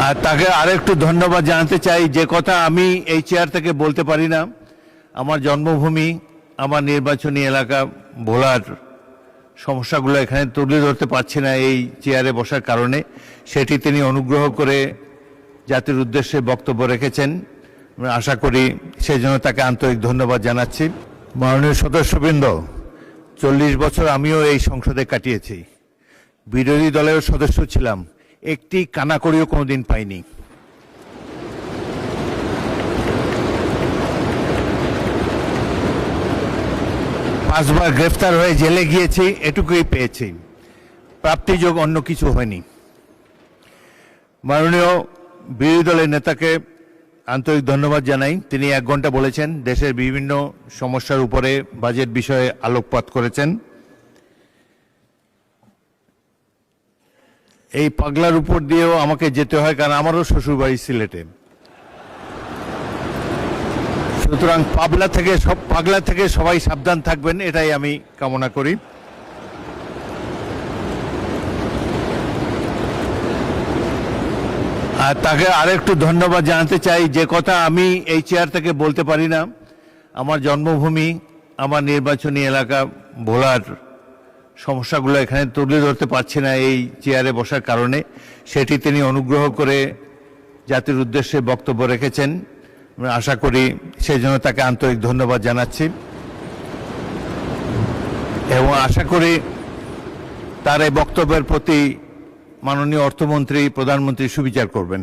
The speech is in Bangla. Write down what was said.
আর তাকে আরেকটু ধন্যবাদ জানাতে চাই, যে কথা আমি এই চেয়ার থেকে বলতে পারি না। আমার জন্মভূমি, আমার নির্বাচনী এলাকা ভোলার সমস্যাগুলো এখানে তুলে ধরতে পারছি না এই চেয়ারে বসার কারণে, সেটি তিনি অনুগ্রহ করে জাতির উদ্দেশ্যে বক্তব্য রেখেছেন। আশা করি সেজন্য তাকে আন্তরিক ধন্যবাদ জানাচ্ছি। মাননীয় সদস্যবৃন্দ, 40 বছর আমিও এই সংসদে কাটিয়েছি, বিরোধী দলের সদস্য ছিলাম, একটি কানাকড়িও কোনোদিন পাইনি। পাঁচবার গ্রেফতার হয়ে জেলে গিয়েছি, এটুকুই পেয়েছি, প্রাপ্তিযোগ অন্য কিছু হয়নি। মাননীয় বিরোধী দলের নেতাকে আন্তরিক ধন্যবাদ জানাই। তিনি 1 ঘন্টা বলেছেন, দেশের বিভিন্ন সমস্যার উপরে বাজেট বিষয়ে আলোকপাত করেছেন। এই পাগলার উপর দিয়েও আমাকে যেতে হয়, কারণ আমারও শ্বশুরবাড়ি সিলেটে। সুতরাং পাগলা থেকে সবাই সাবধান থাকবেন, এটাই আমি কামনা করি। আর তাকে আরেকটু ধন্যবাদ জানাতে চাই, যে কথা আমি এই চেয়ার থেকে বলতে পারি না। আমার জন্মভূমি, আমার নির্বাচনী এলাকা ভোলার সমস্যাগুলো এখানে তুলে ধরতে পারছি না এই চেয়ারে বসার কারণে, সেটি তিনি অনুগ্রহ করে জাতির উদ্দেশ্যে বক্তব্য রেখেছেন। আশা করি সেজন্য তাকে আন্তরিক ধন্যবাদ জানাচ্ছি এবং আশা করি তার এই বক্তব্যের প্রতি মাননীয় অর্থমন্ত্রী, প্রধানমন্ত্রী সুবিচার করবেন।